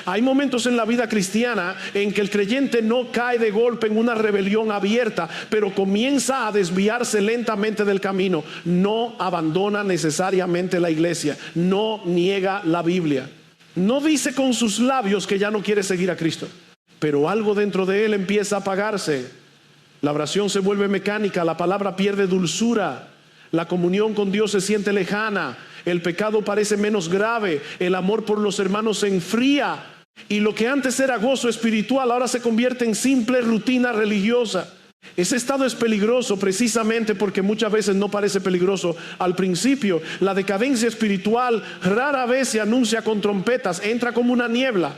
Hay momentos en la vida cristiana en que el creyente no cae de golpe en una rebelión abierta, pero comienza a desviarse lentamente del camino. No abandona necesariamente la iglesia, no niega la Biblia, no dice con sus labios que ya no quiere seguir a Cristo, pero algo dentro de él empieza a apagarse. La oración se vuelve mecánica, la palabra pierde dulzura, la comunión con Dios se siente lejana, el pecado parece menos grave, el amor por los hermanos se enfría, y lo que antes era gozo espiritual ahora se convierte en simple rutina religiosa. Ese estado es peligroso precisamente porque muchas veces no parece peligroso al principio. La decadencia espiritual rara vez se anuncia con trompetas, entra como una niebla.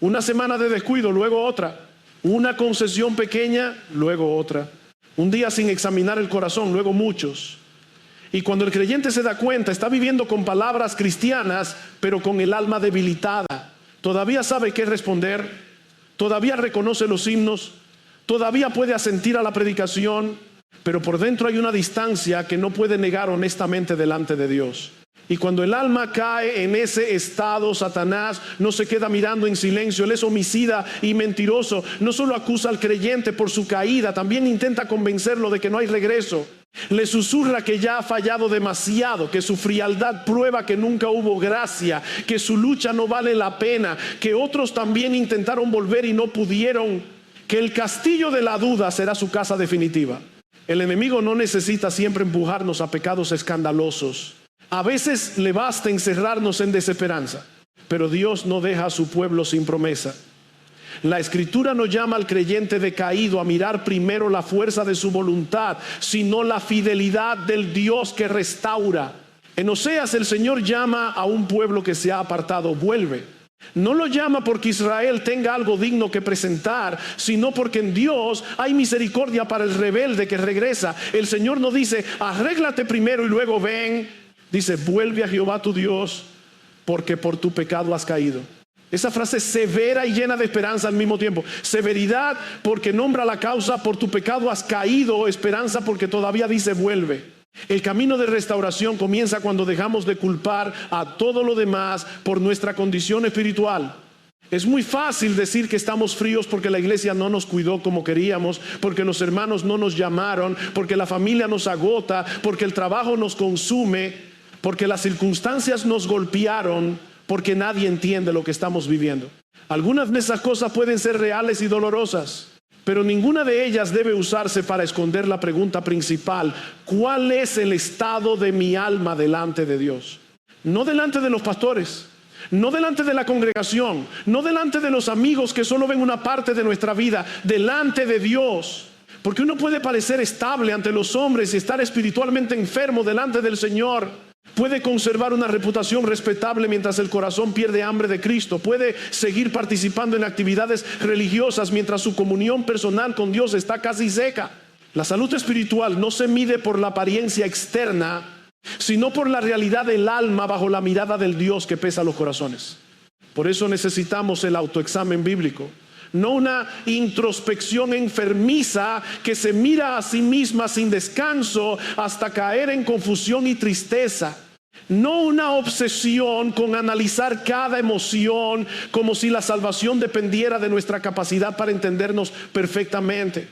Una semana de descuido, luego otra. Una concesión pequeña, luego otra. Un día sin examinar el corazón, luego muchos. Y cuando el creyente se da cuenta, está viviendo con palabras cristianas, pero con el alma debilitada. Todavía sabe qué responder, todavía reconoce los himnos, todavía puede asentir a la predicación, pero por dentro hay una distancia que no puede negar honestamente delante de Dios. Y cuando el alma cae en ese estado, Satanás no se queda mirando en silencio. Él es homicida y mentiroso. No solo acusa al creyente por su caída, también intenta convencerlo de que no hay regreso. Le susurra que ya ha fallado demasiado, que su frialdad prueba que nunca hubo gracia, que su lucha no vale la pena, que otros también intentaron volver y no pudieron, que el castillo de la duda será su casa definitiva. El enemigo no necesita siempre empujarnos a pecados escandalosos. A veces le basta encerrarnos en desesperanza, pero Dios no deja a su pueblo sin promesa. La Escritura no llama al creyente decaído a mirar primero la fuerza de su voluntad, sino la fidelidad del Dios que restaura. En Oseas el Señor llama a un pueblo que se ha apartado, vuelve. No lo llama porque Israel tenga algo digno que presentar, sino porque en Dios hay misericordia para el rebelde que regresa. El Señor no dice, arréglate primero y luego ven. Dice, vuelve a Jehová tu Dios, porque por tu pecado has caído. Esa frase es severa y llena de esperanza al mismo tiempo. Severidad porque nombra la causa, por tu pecado has caído. Esperanza porque todavía dice, vuelve. El camino de restauración comienza cuando dejamos de culpar a todo lo demás por nuestra condición espiritual. Es muy fácil decir que estamos fríos porque la iglesia no nos cuidó como queríamos, porque los hermanos no nos llamaron, porque la familia nos agota, porque el trabajo nos consume, porque las circunstancias nos golpearon, porque nadie entiende lo que estamos viviendo. Algunas de esas cosas pueden ser reales y dolorosas, pero ninguna de ellas debe usarse para esconder la pregunta principal: ¿cuál es el estado de mi alma delante de Dios? No delante de los pastores, no delante de la congregación, no delante de los amigos que solo ven una parte de nuestra vida, delante de Dios. Porque uno puede parecer estable ante los hombres y estar espiritualmente enfermo delante del Señor. Puede conservar una reputación respetable mientras el corazón pierde hambre de Cristo. Puede seguir participando en actividades religiosas mientras su comunión personal con Dios está casi seca. La salud espiritual no se mide por la apariencia externa, sino por la realidad del alma bajo la mirada del Dios que pesa los corazones. Por eso necesitamos el autoexamen bíblico. No una introspección enfermiza que se mira a sí misma sin descanso hasta caer en confusión y tristeza. No una obsesión con analizar cada emoción como si la salvación dependiera de nuestra capacidad para entendernos perfectamente.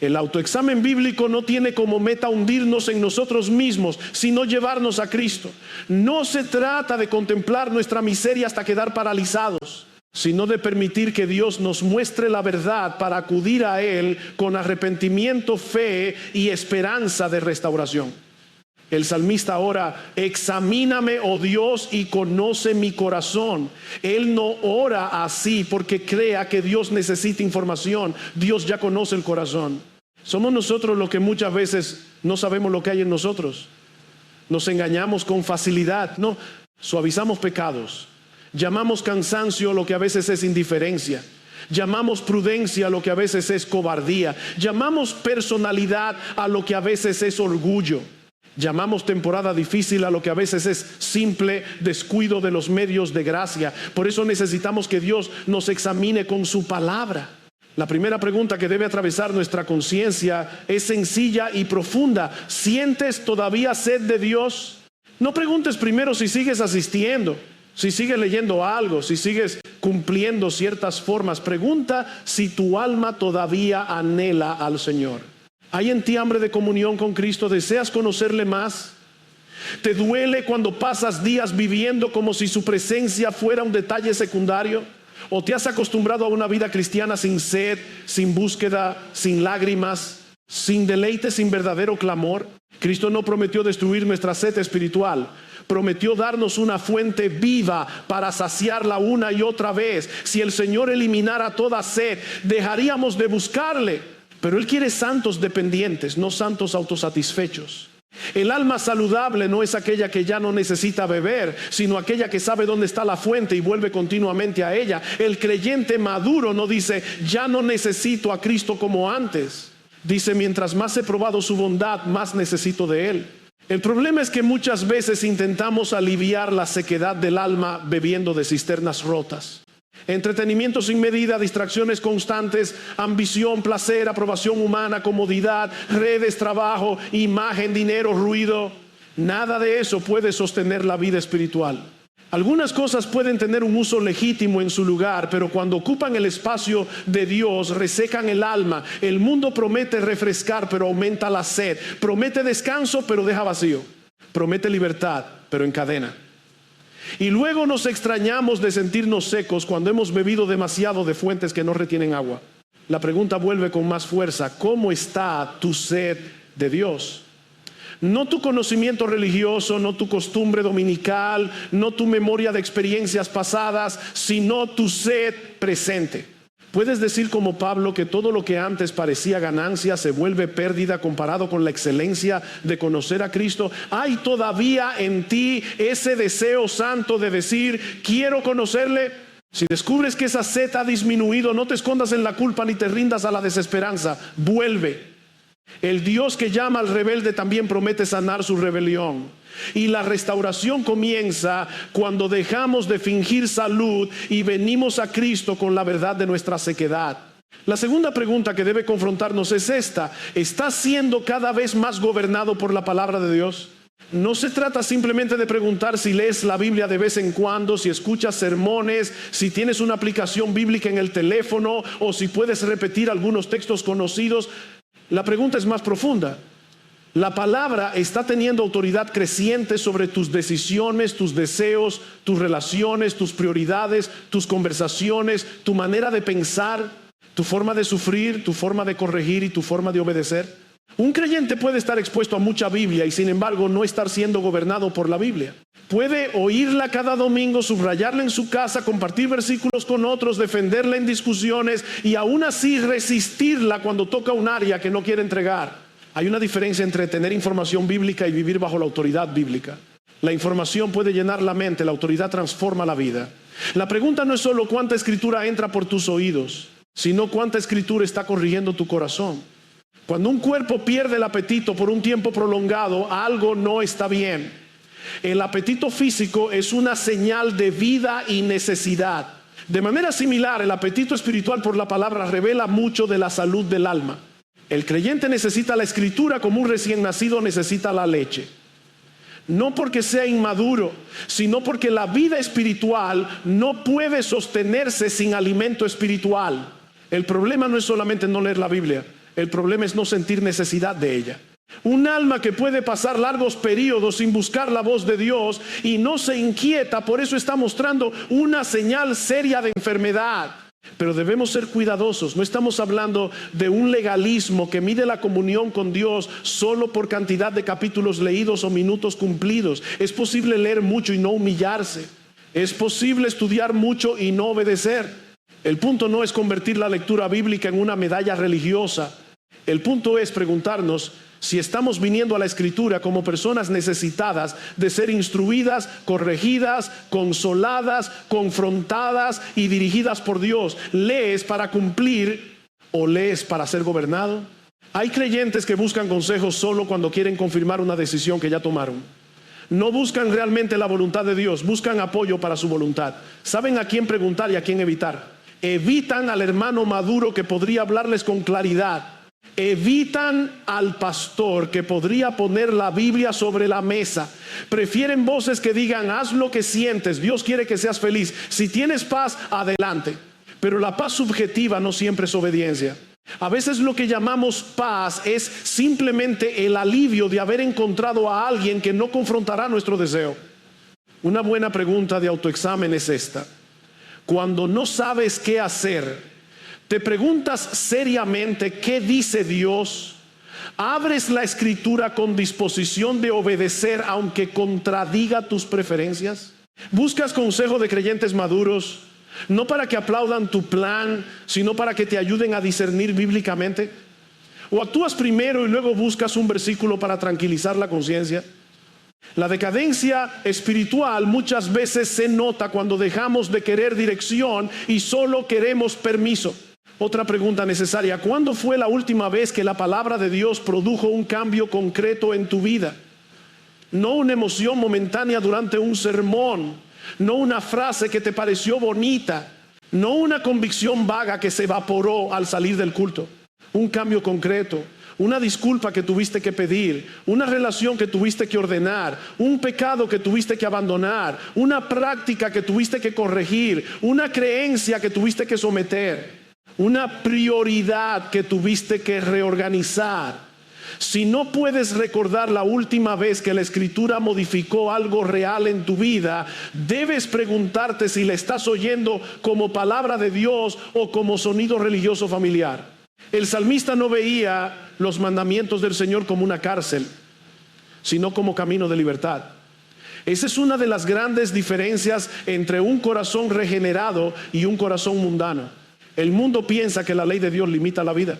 El autoexamen bíblico no tiene como meta hundirnos en nosotros mismos, sino llevarnos a Cristo. No se trata de contemplar nuestra miseria hasta quedar paralizados, sino de permitir que Dios nos muestre la verdad para acudir a Él con arrepentimiento, fe y esperanza de restauración. El salmista ora: examíname, oh Dios, y conoce mi corazón. Él no ora así porque crea que Dios necesita información. Dios ya conoce el corazón. Somos nosotros los que muchas veces no sabemos lo que hay en nosotros. Nos engañamos con facilidad. No, suavizamos pecados. Llamamos cansancio lo que a veces es indiferencia. Llamamos prudencia a lo que a veces es cobardía. Llamamos personalidad a lo que a veces es orgullo. Llamamos temporada difícil a lo que a veces es simple descuido de los medios de gracia. Por eso necesitamos que Dios nos examine con su palabra. La primera pregunta que debe atravesar nuestra conciencia es sencilla y profunda. ¿Sientes todavía sed de Dios? No preguntes primero si sigues asistiendo, si sigues leyendo algo, si sigues cumpliendo ciertas formas. Pregunta si tu alma todavía anhela al Señor. ¿Hay en ti hambre de comunión con Cristo? ¿Deseas conocerle más? ¿Te duele cuando pasas días viviendo como si su presencia fuera un detalle secundario? ¿O te has acostumbrado a una vida cristiana sin sed, sin búsqueda, sin lágrimas, sin deleite, sin verdadero clamor? Cristo no prometió destruir nuestra sed espiritual. Prometió darnos una fuente viva para saciarla una y otra vez. Si el Señor eliminara toda sed, dejaríamos de buscarle. Pero Él quiere santos dependientes, no santos autosatisfechos. El alma saludable no es aquella que ya no necesita beber, sino aquella que sabe dónde está la fuente y vuelve continuamente a ella. El creyente maduro no dice, ya no necesito a Cristo como antes. Dice, mientras más he probado su bondad, más necesito de Él. El problema es que muchas veces intentamos aliviar la sequedad del alma bebiendo de cisternas rotas. Entretenimiento sin medida, distracciones constantes, ambición, placer, aprobación humana, comodidad, redes, trabajo, imagen, dinero, ruido. Nada de eso puede sostener la vida espiritual. Algunas cosas pueden tener un uso legítimo en su lugar, pero cuando ocupan el espacio de Dios, resecan el alma. El mundo promete refrescar, pero aumenta la sed. Promete descanso, pero deja vacío. Promete libertad, pero encadena. Y luego nos extrañamos de sentirnos secos cuando hemos bebido demasiado de fuentes que no retienen agua. La pregunta vuelve con más fuerza: ¿cómo está tu sed de Dios? No tu conocimiento religioso, no tu costumbre dominical, no tu memoria de experiencias pasadas, sino tu sed presente. Puedes decir como Pablo que todo lo que antes parecía ganancia se vuelve pérdida comparado con la excelencia de conocer a Cristo. ¿Hay todavía en ti ese deseo santo de decir, quiero conocerle? Si descubres que esa sed ha disminuido, no te escondas en la culpa ni te rindas a la desesperanza. Vuelve. El Dios que llama al rebelde también promete sanar su rebelión. Y la restauración comienza cuando dejamos de fingir salud y venimos a Cristo con la verdad de nuestra sequedad. La segunda pregunta que debe confrontarnos es esta: ¿estás siendo cada vez más gobernado por la palabra de Dios? No se trata simplemente de preguntar si lees la Biblia de vez en cuando, si escuchas sermones, si tienes una aplicación bíblica en el teléfono o si puedes repetir algunos textos conocidos. La pregunta es más profunda. La palabra está teniendo autoridad creciente sobre tus decisiones, tus deseos, tus relaciones, tus prioridades, tus conversaciones, tu manera de pensar, tu forma de sufrir, tu forma de corregir y tu forma de obedecer. Un creyente puede estar expuesto a mucha Biblia y sin embargo no estar siendo gobernado por la Biblia. Puede oírla cada domingo, subrayarla en su casa, compartir versículos con otros, defenderla en discusiones y aún así resistirla cuando toca un área que no quiere entregar. Hay una diferencia entre tener información bíblica y vivir bajo la autoridad bíblica. La información puede llenar la mente, la autoridad transforma la vida. La pregunta no es solo cuánta escritura entra por tus oídos, sino cuánta escritura está corrigiendo tu corazón. Cuando un cuerpo pierde el apetito por un tiempo prolongado, algo no está bien. El apetito físico es una señal de vida y necesidad. De manera similar, el apetito espiritual por la palabra revela mucho de la salud del alma. El creyente necesita la escritura como un recién nacido necesita la leche. No porque sea inmaduro, sino porque la vida espiritual no puede sostenerse sin alimento espiritual. El problema no es solamente no leer la Biblia, el problema es no sentir necesidad de ella. Un alma que puede pasar largos periodos sin buscar la voz de Dios y no se inquieta, por eso está mostrando una señal seria de enfermedad. Pero debemos ser cuidadosos. No estamos hablando de un legalismo que mide la comunión con Dios solo por cantidad de capítulos leídos o minutos cumplidos. Es posible leer mucho y no humillarse. Es posible estudiar mucho y no obedecer. El punto no es convertir la lectura bíblica en una medalla religiosa. El punto es preguntarnos si estamos viniendo a la Escritura como personas necesitadas de ser instruidas, corregidas, consoladas, confrontadas y dirigidas por Dios. ¿Lees para cumplir o lees para ser gobernado? Hay creyentes que buscan consejos solo cuando quieren confirmar una decisión que ya tomaron. No buscan realmente la voluntad de Dios, buscan apoyo para su voluntad. Saben a quién preguntar y a quién evitar. Evitan al hermano maduro que podría hablarles con claridad. evitan al pastor que podría poner la Biblia sobre la mesa. Prefieren voces que digan: haz lo que sientes, Dios quiere que seas feliz, si tienes paz, adelante. Pero la paz subjetiva no siempre es obediencia. A veces lo que llamamos paz es simplemente el alivio de haber encontrado a alguien que no confrontará nuestro deseo. Una buena pregunta de autoexamen es esta: cuando no sabes qué hacer, ¿te preguntas seriamente qué dice Dios? ¿Abres la Escritura con disposición de obedecer aunque contradiga tus preferencias? ¿Buscas consejo de creyentes maduros, no para que aplaudan tu plan, sino para que te ayuden a discernir bíblicamente? ¿O actúas primero y luego buscas un versículo para tranquilizar la conciencia? La decadencia espiritual muchas veces se nota cuando dejamos de querer dirección y solo queremos permiso. Otra pregunta necesaria: ¿cuándo fue la última vez que la palabra de Dios produjo un cambio concreto en tu vida? No una emoción momentánea durante un sermón, no una frase que te pareció bonita, no una convicción vaga que se evaporó al salir del culto. Un cambio concreto, una disculpa que tuviste que pedir, una relación que tuviste que ordenar, un pecado que tuviste que abandonar, una práctica que tuviste que corregir, una creencia que tuviste que someter, una prioridad que tuviste que reorganizar. Si no puedes recordar la última vez que la Escritura modificó algo real en tu vida, debes preguntarte si la estás oyendo como palabra de Dios o como sonido religioso familiar. El salmista no veía los mandamientos del Señor como una cárcel, sino como camino de libertad. Esa es una de las grandes diferencias entre un corazón regenerado y un corazón mundano. El mundo piensa que la ley de Dios limita la vida.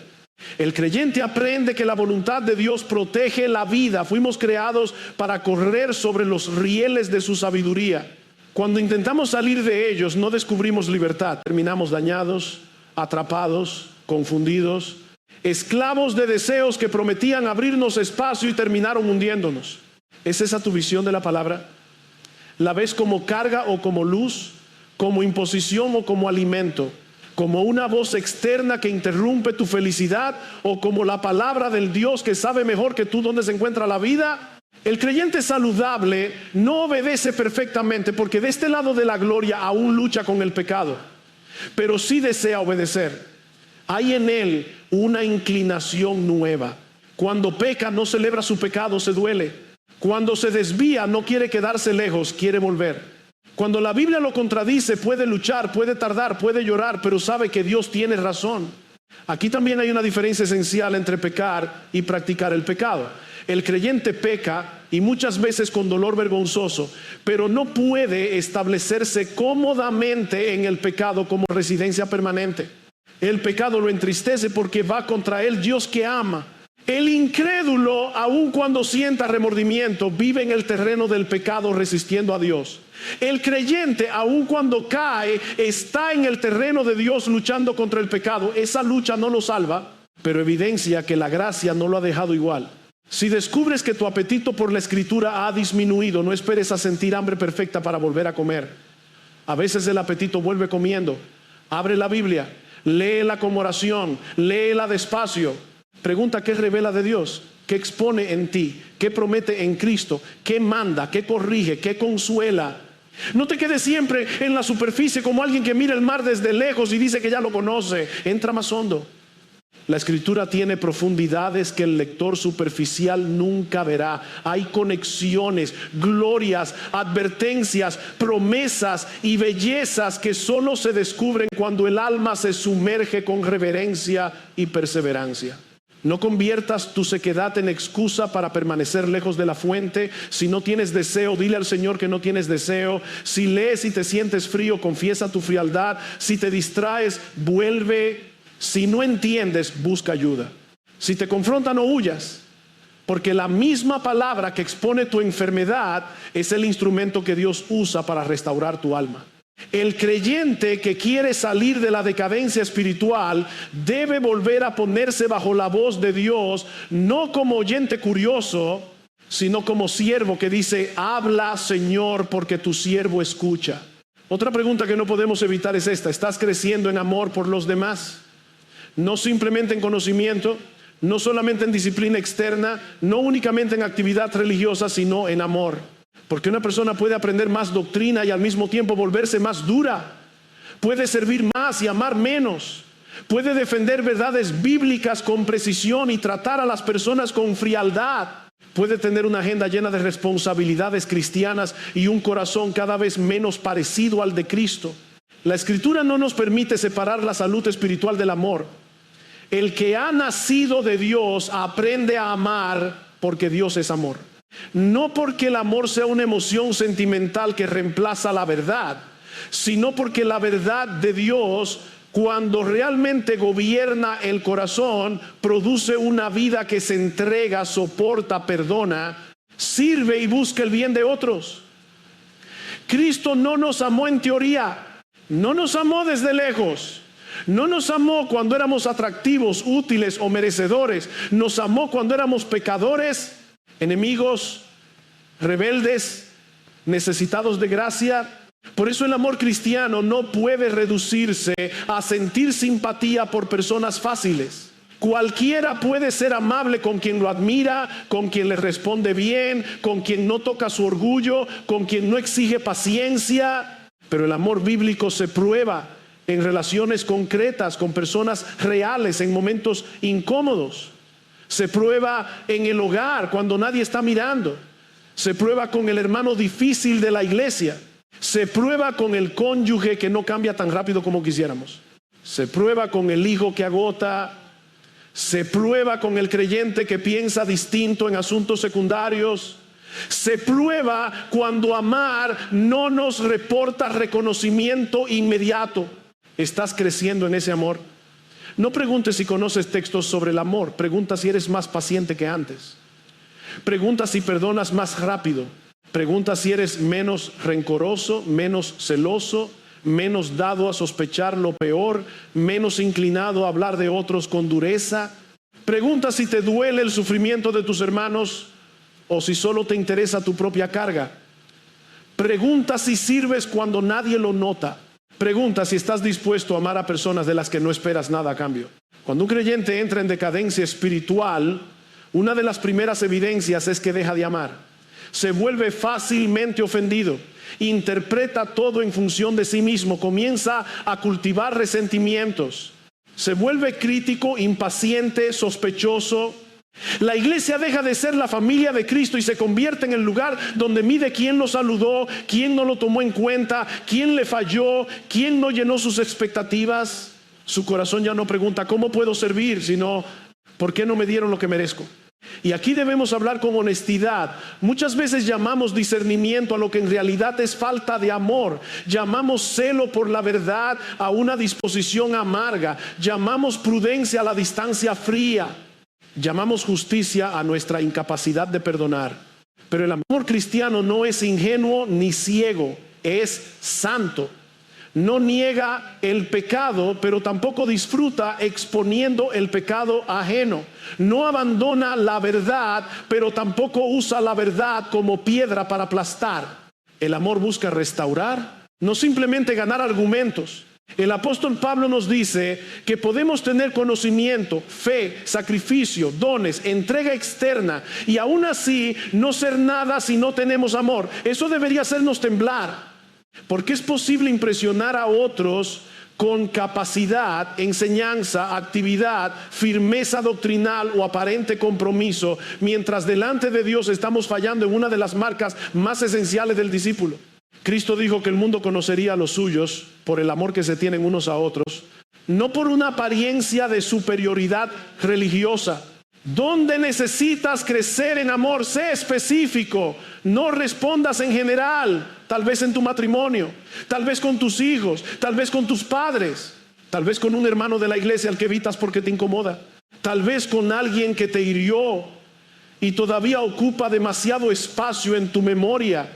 El creyente aprende que la voluntad de Dios protege la vida. Fuimos creados para correr sobre los rieles de su sabiduría. Cuando intentamos salir de ellos, no descubrimos libertad. Terminamos dañados, atrapados, confundidos, esclavos de deseos que prometían abrirnos espacio y terminaron hundiéndonos. ¿Es esa tu visión de la palabra? ¿La ves como carga o como luz? ¿Como imposición o como alimento? ¿Como una voz externa que interrumpe tu felicidad o como la palabra del Dios que sabe mejor que tú dónde se encuentra la vida? El creyente saludable no obedece perfectamente porque de este lado de la gloria aún lucha con el pecado, pero sí desea obedecer. Hay en él una inclinación nueva. Cuando peca no celebra su pecado, se duele. Cuando se desvía no quiere quedarse lejos, quiere volver. Cuando la Biblia lo contradice, puede luchar, puede tardar, puede llorar, pero sabe que Dios tiene razón. Aquí también hay una diferencia esencial entre pecar y practicar el pecado. El creyente peca y muchas veces con dolor vergonzoso, pero no puede establecerse cómodamente en el pecado como residencia permanente. El pecado lo entristece porque va contra él Dios que ama. El incrédulo, aun cuando sienta remordimiento, vive en el terreno del pecado resistiendo a Dios. El creyente, aun cuando cae, está en el terreno de Dios luchando contra el pecado. Esa lucha no lo salva, pero evidencia que la gracia no lo ha dejado igual. Si descubres que tu apetito por la Escritura ha disminuido, no esperes a sentir hambre perfecta para volver a comer. A veces el apetito vuelve comiendo. Abre la Biblia, léela como oración, léela despacio. Pregunta qué revela de Dios, qué expone en ti, qué promete en Cristo, qué manda, qué corrige, qué consuela. No te quedes siempre en la superficie como alguien que mira el mar desde lejos y dice que ya lo conoce. Entra más hondo. La Escritura tiene profundidades que el lector superficial nunca verá. Hay conexiones, glorias, advertencias, promesas y bellezas que solo se descubren cuando el alma se sumerge con reverencia y perseverancia. No conviertas tu sequedad en excusa para permanecer lejos de la fuente. Si no tienes deseo, dile al Señor que no tienes deseo. Si lees y te sientes frío, confiesa tu frialdad. Si te distraes, vuelve. Si no entiendes, busca ayuda. Si te confrontan, no huyas, porque la misma palabra que expone tu enfermedad es el instrumento que Dios usa para restaurar tu alma. El creyente que quiere salir de la decadencia espiritual debe volver a ponerse bajo la voz de Dios, no como oyente curioso, sino como siervo que dice: habla, Señor, porque tu siervo escucha. Otra pregunta que no podemos evitar es esta: ¿estás creciendo en amor por los demás? No simplemente en conocimiento, No solamente en disciplina externa, no únicamente en actividad religiosa, sino en amor. Porque una persona puede aprender más doctrina y al mismo tiempo volverse más dura. Puede servir más y amar menos. Puede defender verdades bíblicas con precisión y tratar a las personas con frialdad. Puede tener una agenda llena de responsabilidades cristianas y un corazón cada vez menos parecido al de Cristo. La Escritura no nos permite separar la salud espiritual del amor. El que ha nacido de Dios aprende a amar porque Dios es amor. No porque el amor sea una emoción sentimental que reemplaza la verdad, sino porque la verdad de Dios, cuando realmente gobierna el corazón, produce una vida que se entrega, soporta, perdona, sirve y busca el bien de otros. Cristo no nos amó en teoría, no nos amó desde lejos. No nos amó cuando éramos atractivos, útiles o merecedores. Nos amó cuando éramos pecadores, enemigos, rebeldes, necesitados de gracia. Por eso el amor cristiano no puede reducirse a sentir simpatía por personas fáciles. Cualquiera puede ser amable con quien lo admira, con quien le responde bien, con quien no toca su orgullo, con quien no exige paciencia. Pero el amor bíblico se prueba en relaciones concretas, con personas reales, en momentos incómodos. Se prueba en el hogar cuando nadie está mirando. Se prueba con el hermano difícil de la iglesia. Se prueba con el cónyuge que no cambia tan rápido como quisiéramos. Se prueba con el hijo que agota. Se prueba con el creyente que piensa distinto en asuntos secundarios. Se prueba cuando amar no nos reporta reconocimiento inmediato. ¿Estás creciendo en ese amor? No preguntes si conoces textos sobre el amor. Pregunta si eres más paciente que antes. Pregunta si perdonas más rápido. Pregunta si eres menos rencoroso, menos celoso, menos dado a sospechar lo peor, menos inclinado a hablar de otros con dureza. Pregunta si te duele el sufrimiento de tus hermanos o si solo te interesa tu propia carga. Pregunta si sirves cuando nadie lo nota. Pregunta si estás dispuesto a amar a personas de las que no esperas nada a cambio. Cuando un creyente entra en decadencia espiritual, una de las primeras evidencias es que deja de amar. Se vuelve fácilmente ofendido, interpreta todo en función de sí mismo, comienza a cultivar resentimientos, se vuelve crítico, impaciente, sospechoso. La iglesia deja de ser la familia de Cristo y se convierte en el lugar donde mide quién lo saludó, quién no lo tomó en cuenta, quién le falló, quién no llenó sus expectativas. Su corazón ya no pregunta ¿cómo puedo servir?, sino ¿por qué no me dieron lo que merezco? Y aquí debemos hablar con honestidad. Muchas veces llamamos discernimiento a lo que en realidad es falta de amor. Llamamos celo por la verdad a una disposición amarga. Llamamos prudencia a la distancia fría. Llamamos justicia a nuestra incapacidad de perdonar. Pero el amor cristiano no es ingenuo ni ciego, es santo. No niega el pecado, pero tampoco disfruta exponiendo el pecado ajeno. No abandona la verdad, pero tampoco usa la verdad como piedra para aplastar. El amor busca restaurar, no simplemente ganar argumentos. El apóstol Pablo nos dice que podemos tener conocimiento, fe, sacrificio, dones, entrega externa y aún así no ser nada si no tenemos amor. Eso debería hacernos temblar, porque es posible impresionar a otros con capacidad, enseñanza, actividad, firmeza doctrinal o aparente compromiso, mientras delante de Dios estamos fallando en una de las marcas más esenciales del discípulo. Cristo dijo que el mundo conocería a los suyos por el amor que se tienen unos a otros, no por una apariencia de superioridad religiosa. ¿Dónde necesitas crecer en amor? Sé específico, no respondas en general. Tal vez en tu matrimonio, tal vez con tus hijos, tal vez con tus padres, tal vez con un hermano de la iglesia al que evitas porque te incomoda, tal vez con alguien que te hirió y todavía ocupa demasiado espacio en tu memoria.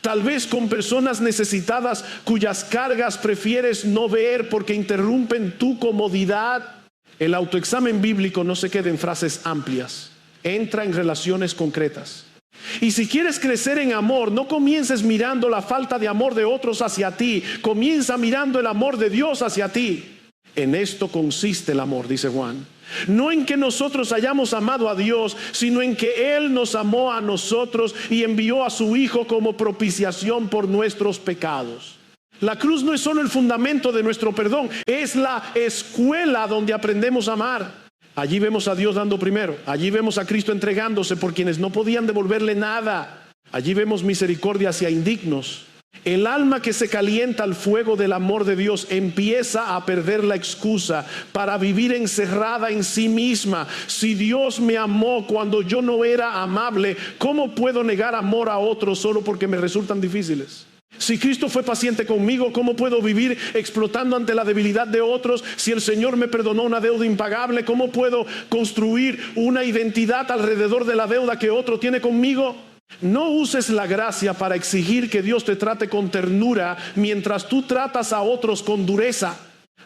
Tal vez con personas necesitadas cuyas cargas prefieres no ver porque interrumpen tu comodidad. El autoexamen bíblico no se queda en frases amplias, entra en relaciones concretas. Y si quieres crecer en amor, no comiences mirando la falta de amor de otros hacia ti, comienza mirando el amor de Dios hacia ti. En esto consiste el amor, dice Juan, No en que nosotros hayamos amado a Dios, sino en que Él nos amó a nosotros y envió a su Hijo como propiciación por nuestros pecados. La cruz no es solo el fundamento de nuestro perdón, es la escuela donde aprendemos a amar. Allí vemos a Dios dando primero. Allí vemos a Cristo entregándose por quienes no podían devolverle nada. Allí vemos misericordia hacia indignos. El alma que se calienta al fuego del amor de Dios empieza a perder la excusa para vivir encerrada en sí misma. Si Dios me amó cuando yo no era amable, ¿cómo puedo negar amor a otros solo porque me resultan difíciles? Si Cristo fue paciente conmigo, ¿cómo puedo vivir explotando ante la debilidad de otros? Si el Señor me perdonó una deuda impagable, ¿cómo puedo construir una identidad alrededor de la deuda que otro tiene conmigo? No uses la gracia para exigir que Dios te trate con ternura mientras tú tratas a otros con dureza.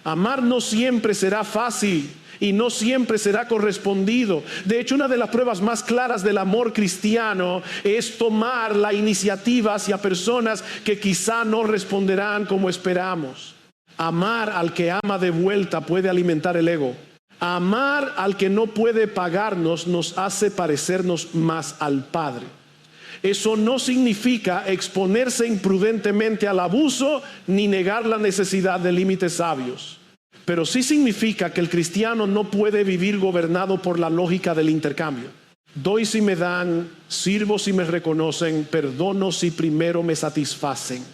Amar no siempre será fácil y no siempre será correspondido. De hecho, una de las pruebas más claras del amor cristiano es tomar la iniciativa hacia personas que quizá no responderán como esperamos. Amar al que ama de vuelta puede alimentar el ego. Amar al que no puede pagarnos nos hace parecernos más al Padre. Eso no significa exponerse imprudentemente al abuso ni negar la necesidad de límites sabios. Pero sí significa que el cristiano no puede vivir gobernado por la lógica del intercambio. Doy si me dan, sirvo si me reconocen, perdono si primero me satisfacen.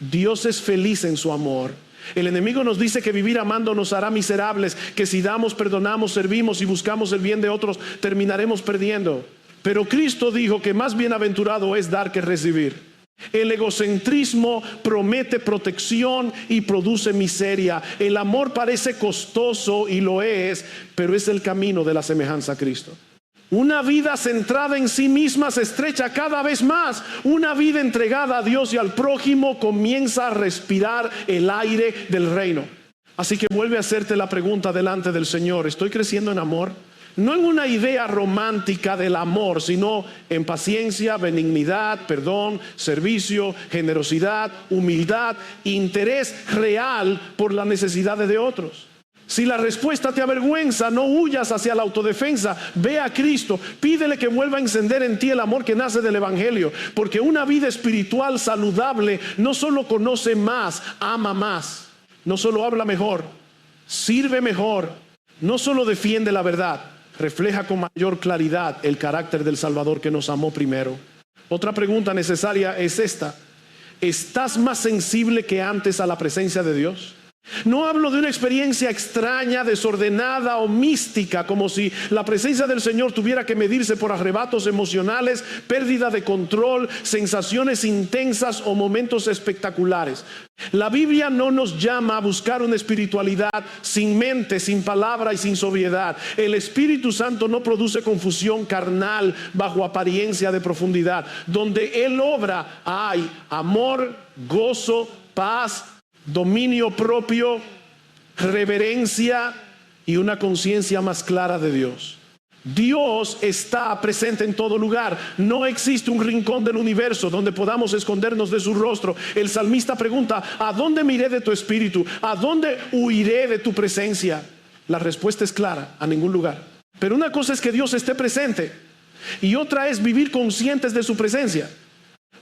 Dios es feliz en su amor. El enemigo nos dice que vivir amando nos hará miserables, que si damos, perdonamos, servimos y buscamos el bien de otros, terminaremos perdiendo. Pero Cristo dijo que más bienaventurado es dar que recibir. El egocentrismo promete protección y produce miseria. El amor parece costoso y lo es, pero es el camino de la semejanza a Cristo. Una vida centrada en sí misma se estrecha cada vez más. Una vida entregada a Dios y al prójimo comienza a respirar el aire del reino. Así que vuelve a hacerte la pregunta delante del Señor: ¿estoy creciendo en amor? No en una idea romántica del amor, sino en paciencia, benignidad, perdón, servicio, generosidad, humildad, interés real por las necesidades de otros. Si la respuesta te avergüenza, no huyas hacia la autodefensa. Ve a Cristo, pídele que vuelva a encender en ti el amor que nace del Evangelio. Porque una vida espiritual saludable no solo conoce más, ama más. No solo habla mejor, sirve mejor. No solo defiende la verdad, refleja con mayor claridad el carácter del Salvador que nos amó primero. Otra pregunta necesaria es esta: ¿estás más sensible que antes a la presencia de Dios? No hablo de una experiencia extraña, desordenada o mística, como si la presencia del Señor tuviera que medirse por arrebatos emocionales, pérdida de control, sensaciones intensas o momentos espectaculares. La Biblia no nos llama a buscar una espiritualidad sin mente, sin palabra y sin sobriedad. El Espíritu Santo no produce confusión carnal bajo apariencia de profundidad. Donde Él obra hay amor, gozo, paz, dominio propio, reverencia y una conciencia más clara de Dios. Dios está presente en todo lugar. No existe un rincón del universo donde podamos escondernos de su rostro. El salmista pregunta: ¿a dónde me iré de tu espíritu? ¿A dónde huiré de tu presencia? La respuesta es clara: a ningún lugar. Pero una cosa es que Dios esté presente y otra es vivir conscientes de su presencia.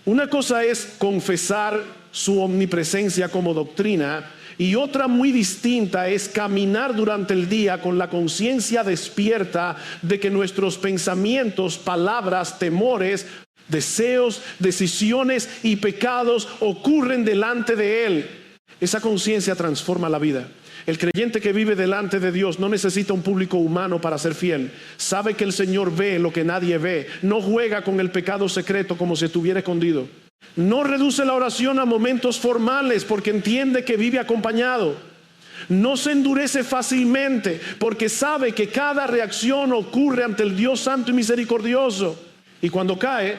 Una cosa es confesar su omnipresencia como doctrina y otra muy distinta es caminar durante el día con la conciencia despierta de que nuestros pensamientos, palabras, temores, deseos, decisiones y pecados ocurren delante de Él. Esa conciencia transforma la vida. El creyente que vive delante de Dios no necesita un público humano para ser fiel. Sabe que el Señor ve lo que nadie ve. No juega con el pecado secreto como si estuviera escondido. No reduce la oración a momentos formales porque entiende que vive acompañado. No se endurece fácilmente porque sabe que cada reacción ocurre ante el Dios santo y misericordioso. Y cuando cae,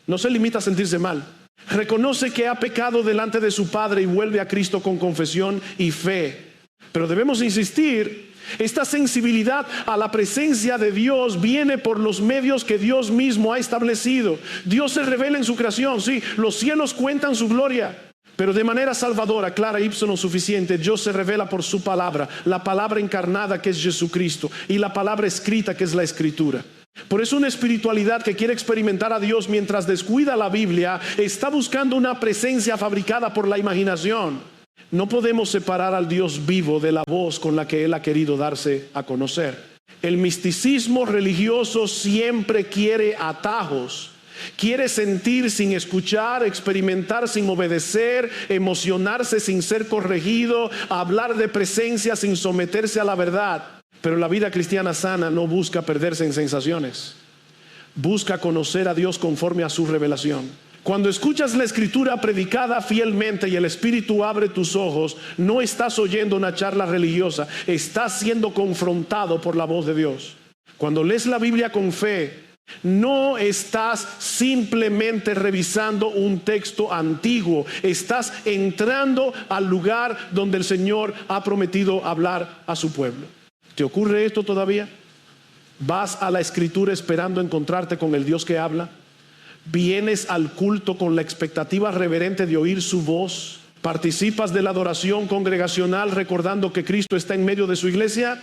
no se limita a sentirse mal. Reconoce que ha pecado delante de su Padre y vuelve a Cristo con confesión y fe. Pero debemos insistir: esta sensibilidad a la presencia de Dios viene por los medios que Dios mismo ha establecido. Dios se revela en su creación, sí, los cielos cuentan su gloria, Pero de manera salvadora, clara, ipsono suficiente, Dios se revela por su palabra, la palabra encarnada que es Jesucristo y la palabra escrita que es la Escritura. Por eso una espiritualidad que quiere experimentar a Dios mientras descuida la Biblia está buscando una presencia fabricada por la imaginación. No podemos separar al Dios vivo de la voz con la que Él ha querido darse a conocer. El misticismo religioso siempre quiere atajos. Quiere sentir sin escuchar, experimentar sin obedecer, emocionarse sin ser corregido, hablar de presencia sin someterse a la verdad. Pero la vida cristiana sana no busca perderse en sensaciones. Busca conocer a Dios conforme a su revelación. Cuando escuchas la Escritura predicada fielmente y el Espíritu abre tus ojos, no estás oyendo una charla religiosa, estás siendo confrontado por la voz de Dios. Cuando lees la Biblia con fe, no estás simplemente revisando un texto antiguo, estás entrando al lugar donde el Señor ha prometido hablar a su pueblo. ¿Te ocurre esto todavía? ¿Vas a la Escritura esperando encontrarte con el Dios que habla? ¿Vienes al culto con la expectativa reverente de oír su voz? ¿Participas de la adoración congregacional recordando que Cristo está en medio de su iglesia?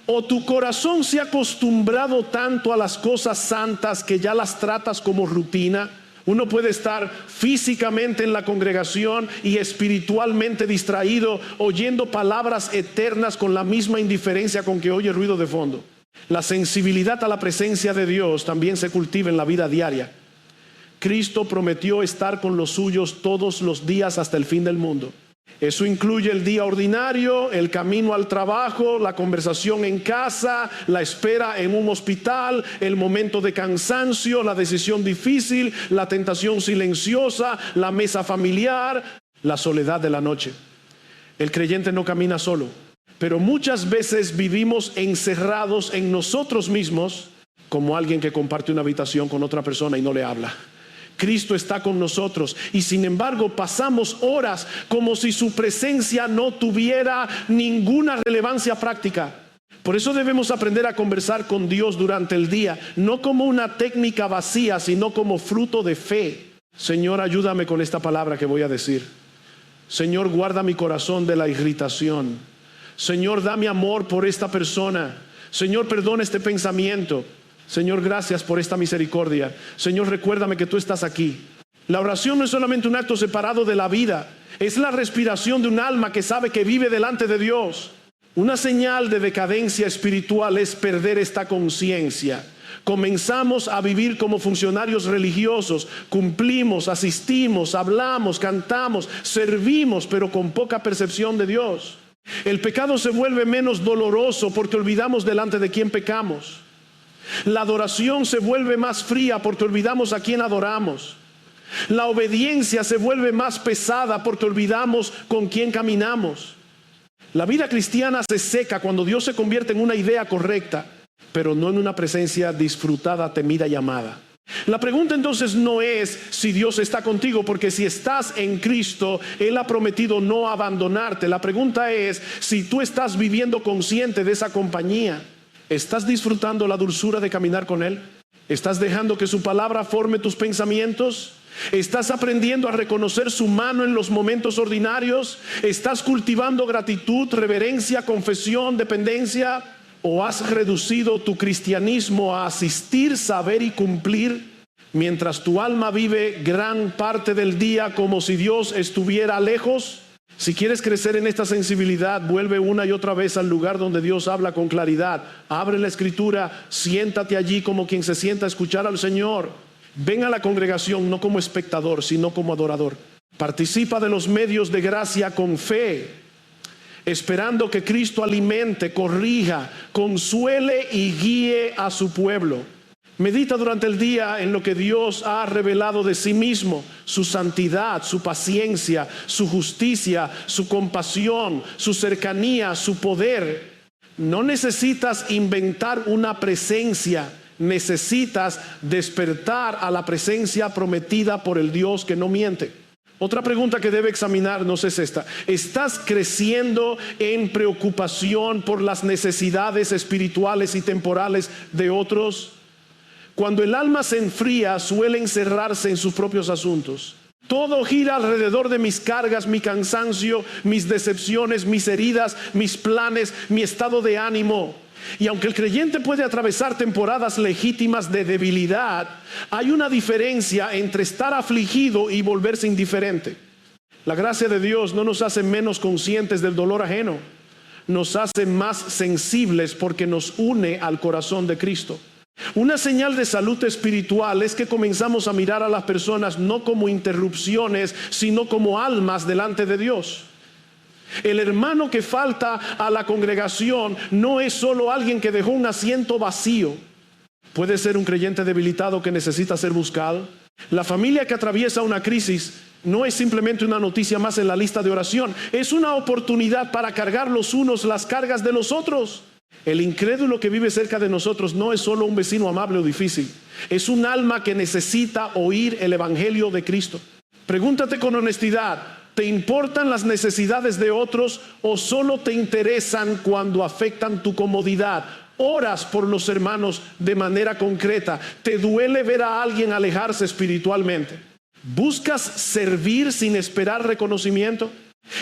¿O tu corazón se ha acostumbrado tanto a las cosas santas que ya las tratas como rutina? Uno puede estar físicamente en la congregación y espiritualmente distraído, oyendo palabras eternas con la misma indiferencia con que oye ruido de fondo. La sensibilidad a la presencia de Dios también se cultiva en la vida diaria. Cristo prometió estar con los suyos todos los días hasta el fin del mundo. Eso incluye el día ordinario, el camino al trabajo, la conversación en casa, la espera en un hospital, el momento de cansancio, la decisión difícil, la tentación silenciosa, la mesa familiar, la soledad de la noche. El creyente no camina solo, pero muchas veces vivimos encerrados en nosotros mismos, como alguien que comparte una habitación con otra persona y no le habla. Cristo está con nosotros y sin embargo pasamos horas como si su presencia no tuviera ninguna relevancia práctica. Por eso debemos aprender a conversar con Dios durante el día, no como una técnica vacía, sino como fruto de fe. Señor, ayúdame con esta palabra que voy a decir. Señor, guarda mi corazón de la irritación. Señor, dame amor por esta persona. Señor, perdona este pensamiento. Señor, gracias por esta misericordia. Señor, recuérdame que tú estás aquí. La oración no es solamente un acto separado de la vida, es la respiración de un alma que sabe que vive delante de Dios. Una señal de decadencia espiritual es perder esta conciencia. Comenzamos a vivir como funcionarios religiosos, cumplimos, asistimos, hablamos, cantamos, servimos, pero con poca percepción de Dios. El pecado se vuelve menos doloroso porque olvidamos delante de quién pecamos. La adoración se vuelve más fría porque olvidamos a quién adoramos. La obediencia se vuelve más pesada porque olvidamos con quién caminamos. La vida cristiana se seca cuando Dios se convierte en una idea correcta, pero no en una presencia disfrutada, temida y amada. La pregunta entonces no es si Dios está contigo, porque si estás en Cristo, Él ha prometido no abandonarte. La pregunta es si tú estás viviendo consciente de esa compañía. ¿Estás disfrutando la dulzura de caminar con Él? ¿Estás dejando que su palabra forme tus pensamientos? ¿Estás aprendiendo a reconocer su mano en los momentos ordinarios? ¿Estás cultivando gratitud, reverencia, confesión, dependencia? ¿O has reducido tu cristianismo a asistir, saber y cumplir, mientras tu alma vive gran parte del día como si Dios estuviera lejos? Si quieres crecer en esta sensibilidad, vuelve una y otra vez al lugar donde Dios habla con claridad. Abre la Escritura, siéntate allí como quien se sienta a escuchar al Señor. Ven a la congregación no como espectador, sino como adorador. Participa de los medios de gracia con fe, esperando que Cristo alimente, corrija, consuele y guíe a su pueblo. Medita durante el día en lo que Dios ha revelado de sí mismo, su santidad, su paciencia, su justicia, su compasión, su cercanía, su poder. No necesitas inventar una presencia, necesitas despertar a la presencia prometida por el Dios que no miente. Otra pregunta que debe examinarnos es esta: ¿estás creciendo en preocupación por las necesidades espirituales y temporales de otros? Cuando el alma se enfría, suele encerrarse en sus propios asuntos. Todo gira alrededor de mis cargas, mi cansancio, mis decepciones, mis heridas, mis planes, mi estado de ánimo. Y aunque el creyente puede atravesar temporadas legítimas de debilidad, hay una diferencia entre estar afligido y volverse indiferente. La gracia de Dios no nos hace menos conscientes del dolor ajeno, nos hace más sensibles porque nos une al corazón de Cristo. Una señal de salud espiritual es que comenzamos a mirar a las personas no como interrupciones, sino como almas delante de Dios. El hermano que falta a la congregación no es solo alguien que dejó un asiento vacío. Puede ser un creyente debilitado que necesita ser buscado. La familia que atraviesa una crisis no es simplemente una noticia más en la lista de oración. Es una oportunidad para cargar los unos las cargas de los otros. El incrédulo que vive cerca de nosotros no es solo un vecino amable o difícil. Es un alma que necesita oír el evangelio de Cristo. Pregúntate con honestidad, ¿te importan las necesidades de otros o solo te interesan cuando afectan tu comodidad? Oras por los hermanos de manera concreta. ¿Te duele ver a alguien alejarse espiritualmente? ¿Buscas servir sin esperar reconocimiento?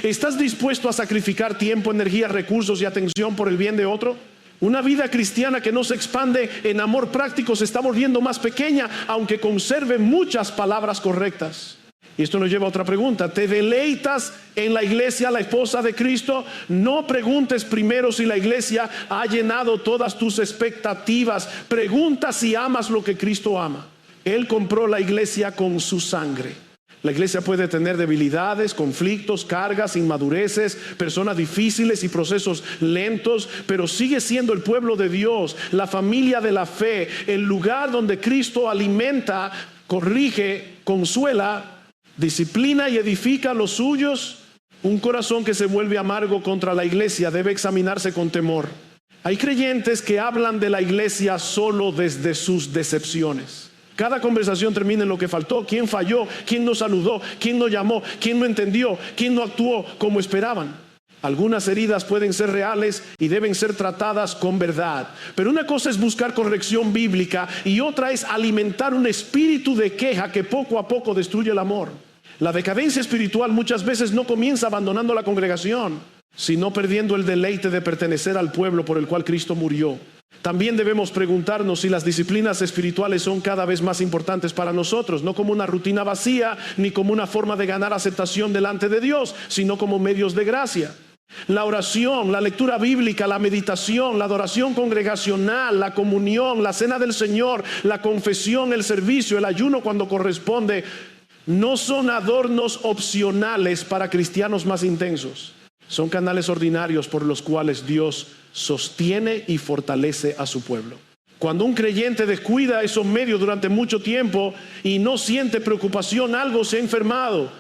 ¿Estás dispuesto a sacrificar tiempo, energía, recursos y atención por el bien de otro? Una vida cristiana que no se expande en amor práctico se está volviendo más pequeña, aunque conserve muchas palabras correctas. Y esto nos lleva a otra pregunta. ¿Te deleitas en la iglesia, la esposa de Cristo? No preguntes primero si la iglesia ha llenado todas tus expectativas. Pregunta si amas lo que Cristo ama. Él compró la iglesia con su sangre. La iglesia puede tener debilidades, conflictos, cargas, inmadureces, personas difíciles y procesos lentos, pero sigue siendo el pueblo de Dios, la familia de la fe, el lugar donde Cristo alimenta, corrige, consuela, disciplina y edifica a los suyos. Un corazón que se vuelve amargo contra la iglesia debe examinarse con temor. Hay creyentes que hablan de la iglesia solo desde sus decepciones. Cada conversación termina en lo que faltó, quién falló, quién no saludó, quién no llamó, quién no entendió, quién no actuó como esperaban. Algunas heridas pueden ser reales y deben ser tratadas con verdad. Pero una cosa es buscar corrección bíblica y otra es alimentar un espíritu de queja que poco a poco destruye el amor. La decadencia espiritual muchas veces no comienza abandonando la congregación, sino perdiendo el deleite de pertenecer al pueblo por el cual Cristo murió. También debemos preguntarnos si las disciplinas espirituales son cada vez más importantes para nosotros, no como una rutina vacía, ni como una forma de ganar aceptación delante de Dios, sino como medios de gracia. La oración, la lectura bíblica, la meditación, la adoración congregacional, la comunión, la cena del Señor, la confesión, el servicio, el ayuno cuando corresponde, no son adornos opcionales para cristianos más intensos. Son canales ordinarios por los cuales Dios sostiene y fortalece a su pueblo. Cuando un creyente descuida esos medios durante mucho tiempo y no siente preocupación, algo se ha enfermado.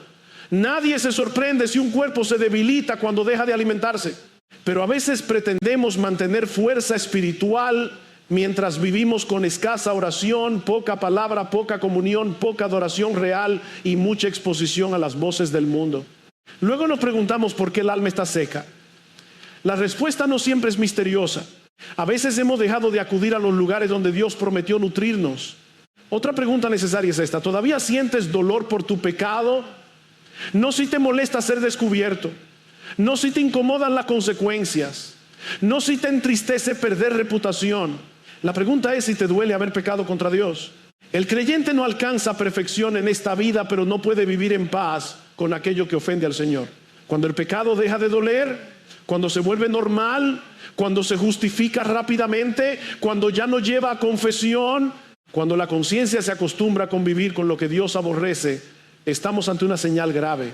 Nadie se sorprende si un cuerpo se debilita cuando deja de alimentarse. Pero a veces pretendemos mantener fuerza espiritual mientras vivimos con escasa oración, poca palabra, poca comunión, poca adoración real y mucha exposición a las voces del mundo. Luego nos preguntamos por qué el alma está seca. La respuesta no siempre es misteriosa. A veces hemos dejado de acudir a los lugares donde Dios prometió nutrirnos. Otra pregunta necesaria es esta: ¿todavía sientes dolor por tu pecado? No si te molesta ser descubierto, no si te incomodan las consecuencias, no si te entristece perder reputación. La pregunta es si te duele haber pecado contra Dios. El creyente no alcanza perfección en esta vida, pero no puede vivir en paz con aquello que ofende al Señor. Cuando el pecado deja de doler, cuando se vuelve normal, cuando se justifica rápidamente, cuando ya no lleva a confesión, cuando la conciencia se acostumbra a convivir con lo que Dios aborrece, estamos ante una señal grave.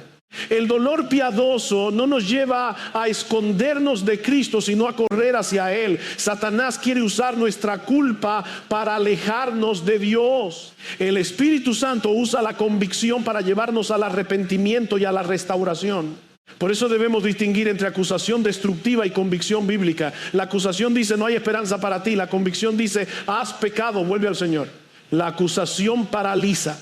El dolor piadoso no nos lleva a escondernos de Cristo, sino a correr hacia Él. Satanás quiere usar nuestra culpa para alejarnos de Dios. El Espíritu Santo usa la convicción para llevarnos al arrepentimiento y a la restauración. Por eso debemos distinguir entre acusación destructiva y convicción bíblica. La acusación dice: no hay esperanza para ti. La convicción dice: has pecado, vuelve al Señor. La acusación paraliza.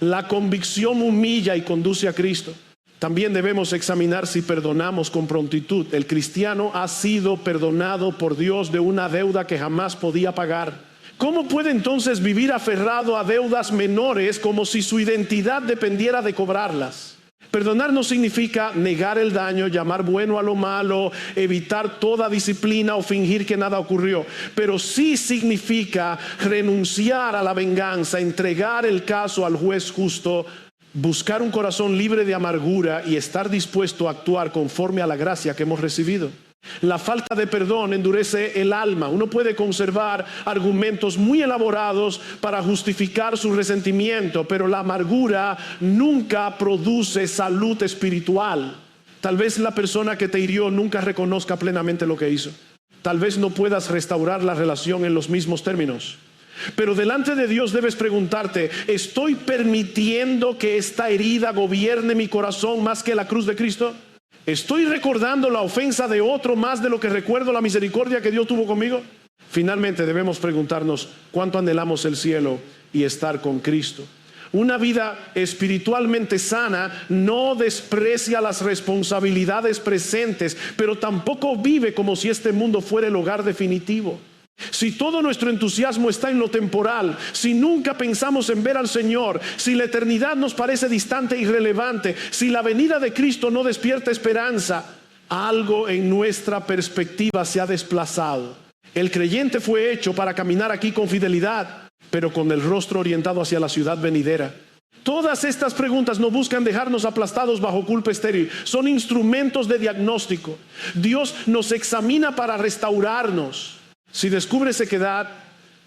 La convicción humilla y conduce a Cristo. También debemos examinar si perdonamos con prontitud. El cristiano ha sido perdonado por Dios de una deuda que jamás podía pagar. ¿Cómo puede entonces vivir aferrado a deudas menores como si su identidad dependiera de cobrarlas? Perdonar no significa negar el daño, llamar bueno a lo malo, evitar toda disciplina o fingir que nada ocurrió. Pero sí significa renunciar a la venganza, entregar el caso al juez justo, buscar un corazón libre de amargura y estar dispuesto a actuar conforme a la gracia que hemos recibido. La falta de perdón endurece el alma. Uno puede conservar argumentos muy elaborados para justificar su resentimiento, pero la amargura nunca produce salud espiritual. Tal vez la persona que te hirió nunca reconozca plenamente lo que hizo. Tal vez no puedas restaurar la relación en los mismos términos. Pero delante de Dios debes preguntarte, ¿estoy permitiendo que esta herida gobierne mi corazón más que la cruz de Cristo? ¿Estoy recordando la ofensa de otro más de lo que recuerdo la misericordia que Dios tuvo conmigo? Finalmente debemos preguntarnos cuánto anhelamos el cielo y estar con Cristo. Una vida espiritualmente sana no desprecia las responsabilidades presentes, pero tampoco vive como si este mundo fuera el hogar definitivo. Si todo nuestro entusiasmo está en lo temporal, si nunca pensamos en ver al Señor, si la eternidad nos parece distante e irrelevante, si la venida de Cristo no despierta esperanza, algo en nuestra perspectiva se ha desplazado. El creyente fue hecho para caminar aquí con fidelidad, pero con el rostro orientado hacia la ciudad venidera. Todas estas preguntas no buscan dejarnos aplastados bajo culpa estéril, son instrumentos de diagnóstico. Dios nos examina para restaurarnos. Si descubre sequedad,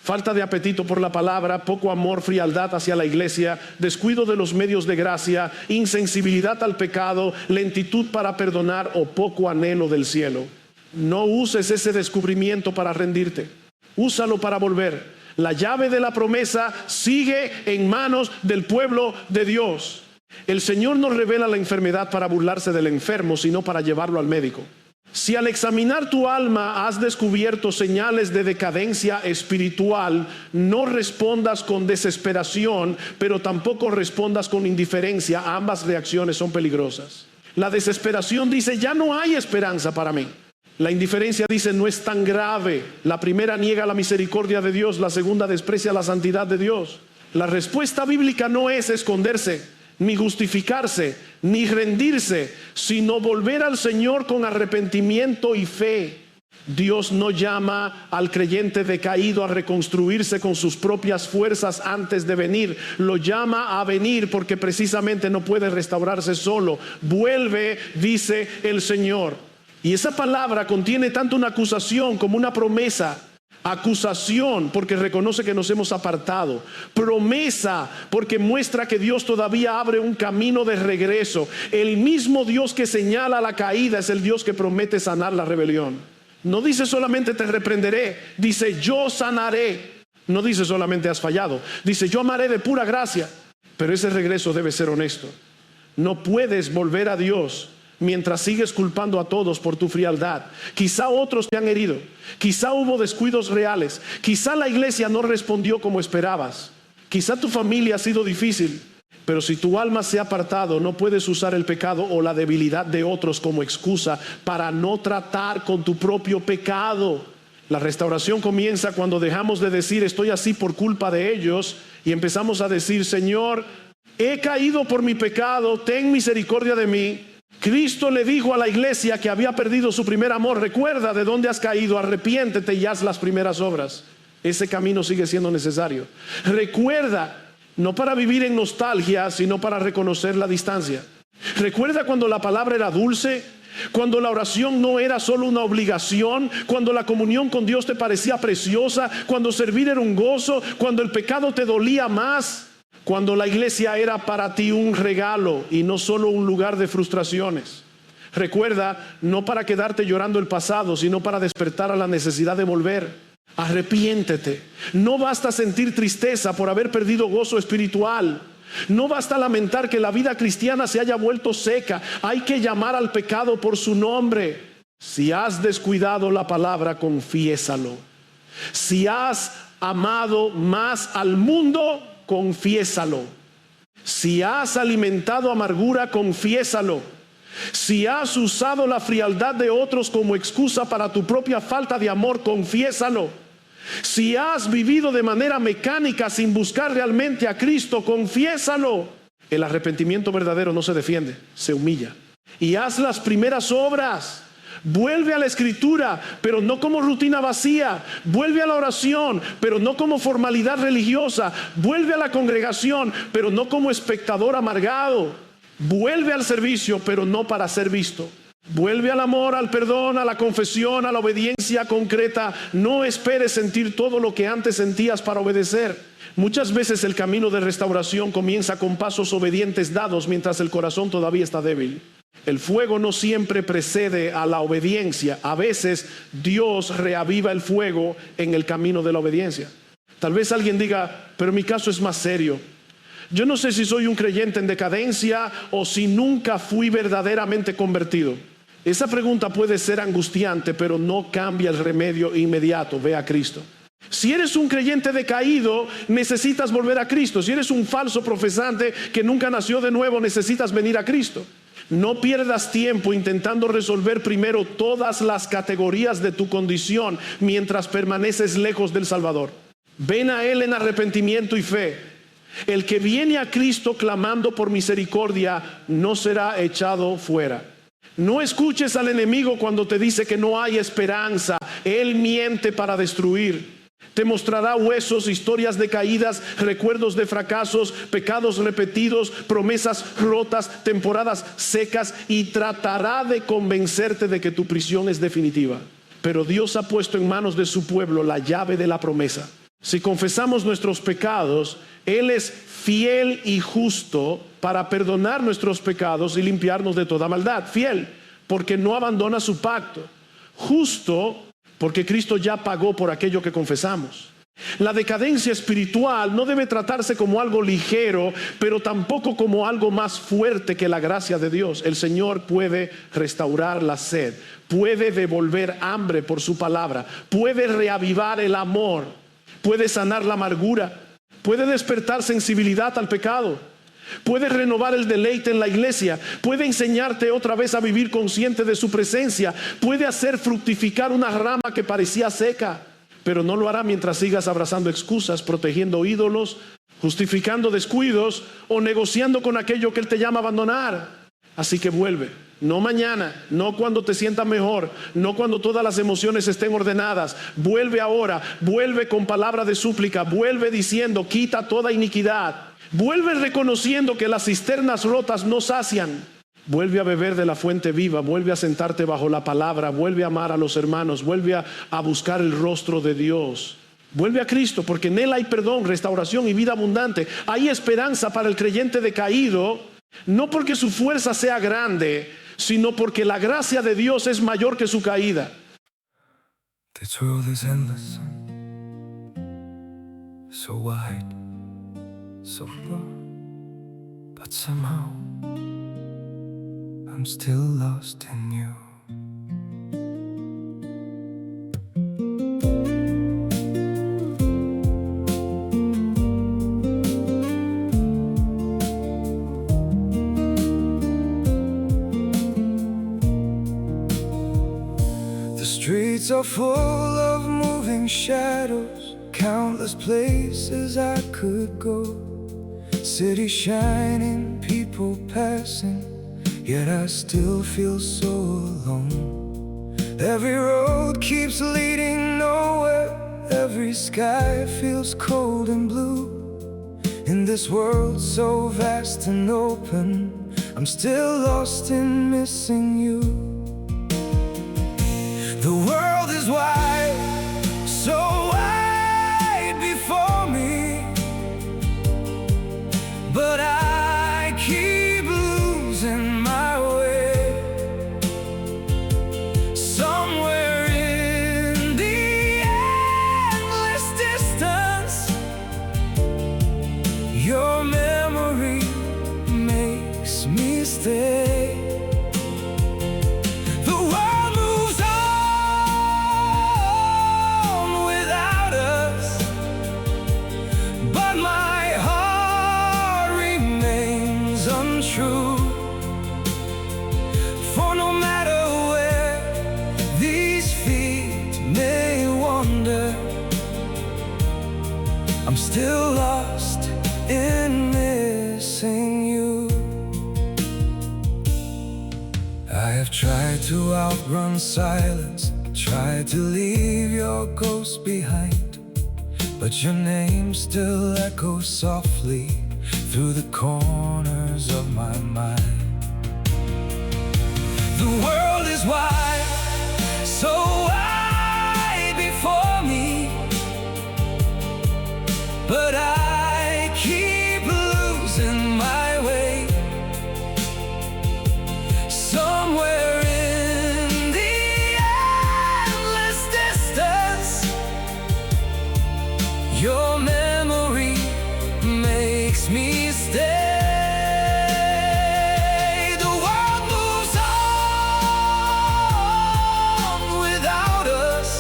falta de apetito por la palabra, poco amor, frialdad hacia la iglesia, descuido de los medios de gracia, insensibilidad al pecado, lentitud para perdonar o poco anhelo del cielo, no uses ese descubrimiento para rendirte. Úsalo para volver. La llave de la promesa sigue en manos del pueblo de Dios. El Señor no revela la enfermedad para burlarse del enfermo, sino para llevarlo al médico. Si al examinar tu alma has descubierto señales de decadencia espiritual, no respondas con desesperación, pero tampoco respondas con indiferencia. Ambas reacciones son peligrosas. La desesperación dice, ya no hay esperanza para mí. La indiferencia dice, no es tan grave. La primera niega la misericordia de Dios, la segunda desprecia la santidad de Dios. La respuesta bíblica no es esconderse, ni justificarse, ni rendirse, sino volver al Señor con arrepentimiento y fe. Dios no llama al creyente decaído a reconstruirse con sus propias fuerzas antes de venir. Lo llama a venir porque precisamente no puede restaurarse solo. Vuelve, dice el Señor. Y esa palabra contiene tanto una acusación como una promesa. Acusación porque reconoce que nos hemos apartado. Promesa porque muestra que Dios todavía abre un camino de regreso. El mismo Dios que señala la caída es el Dios que promete sanar la rebelión. No dice solamente te reprenderé, dice yo sanaré. No dice solamente has fallado, dice yo amaré de pura gracia. Pero ese regreso debe ser honesto. No puedes volver a Dios mientras sigues culpando a todos por tu frialdad. Quizá otros te han herido, quizá hubo descuidos reales, quizá la iglesia no respondió como esperabas, quizá tu familia ha sido difícil, pero si tu alma se ha apartado, no puedes usar el pecado o la debilidad de otros como excusa para no tratar con tu propio pecado. La restauración comienza cuando dejamos de decir estoy así por culpa de ellos y empezamos a decir Señor, he caído por mi pecado, ten misericordia de mí. Cristo le dijo a la iglesia que había perdido su primer amor, recuerda de dónde has caído, arrepiéntete y haz las primeras obras. Ese camino sigue siendo necesario. Recuerda, no para vivir en nostalgia, sino para reconocer la distancia. Recuerda cuando la palabra era dulce, cuando la oración no era solo una obligación, cuando la comunión con Dios te parecía preciosa, cuando servir era un gozo, cuando el pecado te dolía más. Cuando la iglesia era para ti un regalo y no solo un lugar de frustraciones. Recuerda, no para quedarte llorando el pasado, sino para despertar a la necesidad de volver. Arrepiéntete. No basta sentir tristeza por haber perdido gozo espiritual. No basta lamentar que la vida cristiana se haya vuelto seca. Hay que llamar al pecado por su nombre. Si has descuidado la palabra, confiésalo. Si has amado más al mundo, confiésalo. Si has alimentado amargura, confiésalo. Si has usado la frialdad de otros como excusa para tu propia falta de amor, confiésalo. Si has vivido de manera mecánica sin buscar realmente a Cristo, confiésalo. El arrepentimiento verdadero no se defiende, se humilla. Y haz las primeras obras. Vuelve a la escritura, pero no como rutina vacía. Vuelve a la oración, pero no como formalidad religiosa. Vuelve a la congregación, pero no como espectador amargado. Vuelve al servicio, pero no para ser visto. Vuelve al amor, al perdón, a la confesión, a la obediencia concreta. No esperes sentir todo lo que antes sentías para obedecer. Muchas veces el camino de restauración comienza con pasos obedientes dados mientras el corazón todavía está débil. El fuego no siempre precede a la obediencia. A veces Dios reaviva el fuego en el camino de la obediencia. Tal vez alguien diga, pero mi caso es más serio. Yo no sé si soy un creyente en decadencia o si nunca fui verdaderamente convertido. Esa pregunta puede ser angustiante, pero no cambia el remedio inmediato. Ve a Cristo. Si eres un creyente decaído, necesitas volver a Cristo. Si eres un falso profesante que nunca nació de nuevo, necesitas venir a Cristo. No pierdas tiempo intentando resolver primero todas las categorías de tu condición mientras permaneces lejos del Salvador. Ven a Él en arrepentimiento y fe. El que viene a Cristo clamando por misericordia no será echado fuera. No escuches al enemigo cuando te dice que no hay esperanza. Él miente para destruir. Te mostrará huesos, historias de caídas, recuerdos de fracasos, pecados repetidos, promesas rotas, temporadas secas, y tratará de convencerte de que tu prisión es definitiva. Pero Dios ha puesto en manos de su pueblo la llave de la promesa. Si confesamos nuestros pecados, Él es fiel y justo para perdonar nuestros pecados y limpiarnos de toda maldad. Fiel, porque no abandona su pacto. Justo, porque Cristo ya pagó por aquello que confesamos. La decadencia espiritual no debe tratarse como algo ligero, pero tampoco como algo más fuerte que la gracia de Dios. El Señor puede restaurar la sed, puede devolver hambre por su palabra, puede reavivar el amor, puede sanar la amargura, puede despertar sensibilidad al pecado, puede renovar el deleite en la iglesia, puede enseñarte otra vez a vivir consciente de su presencia, puede hacer fructificar una rama que parecía seca, pero no lo hará mientras sigas abrazando excusas, protegiendo ídolos, justificando descuidos o negociando con aquello que Él te llama a abandonar. Así que vuelve, no mañana, no cuando te sientas mejor, no cuando todas las emociones estén ordenadas. Vuelve ahora, vuelve con palabra de súplica, vuelve diciendo, quita toda iniquidad. Vuelve reconociendo que las cisternas rotas no sacian. Vuelve a beber de la fuente viva, vuelve a sentarte bajo la palabra, vuelve a amar a los hermanos, vuelve a buscar el rostro de Dios. Vuelve a Cristo, porque en Él hay perdón, restauración y vida abundante. Hay esperanza para el creyente decaído, no porque su fuerza sea grande, sino porque la gracia de Dios es mayor que su caída. The world is endless, so wide, so far, but somehow I'm still lost in you. The streets are full of moving shadows, countless places I could go. City shining, people passing, yet I still feel so alone. Every road keeps leading nowhere, every sky feels cold and blue. In this world so vast and open, I'm still lost in missing you. The world is wide, so wide before me, but I keep losing my way. Somewhere in the endless distance, your memory makes me stay. to outrun silence, tried to leave your ghost behind, but your name still echoes softly through the corners of my mind. The world is wide, so wide before me, but I keep losing my way. Somewhere in the endless distance, your memory makes me stay. The world moves on without us,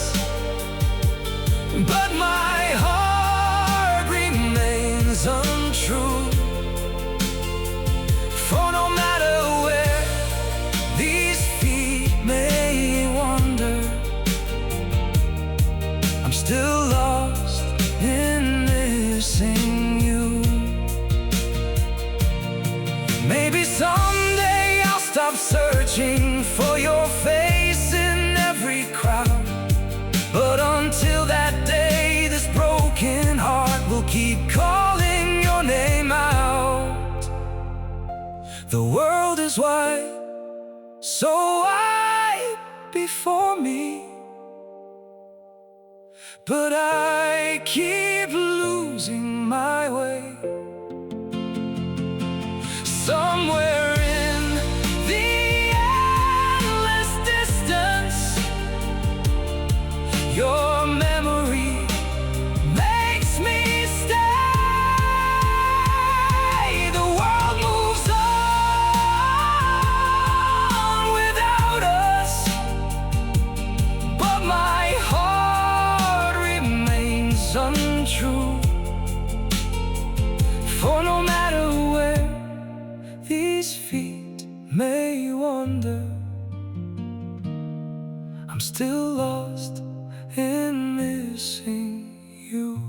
but my heart remains untrue. For no matter where these feet may wander, I'm still lost in missing you. Maybe someday I'll stop searching for your face in every crowd, but until that day, this broken heart will keep calling your name out. The world is wide, so wide before me, but I keep losing my way. Somewhere in the endless distance, your memory makes me stay. The world moves on without us, but my heart remains untrue. For no matter where these feet may wander, I'm still lost in missing you.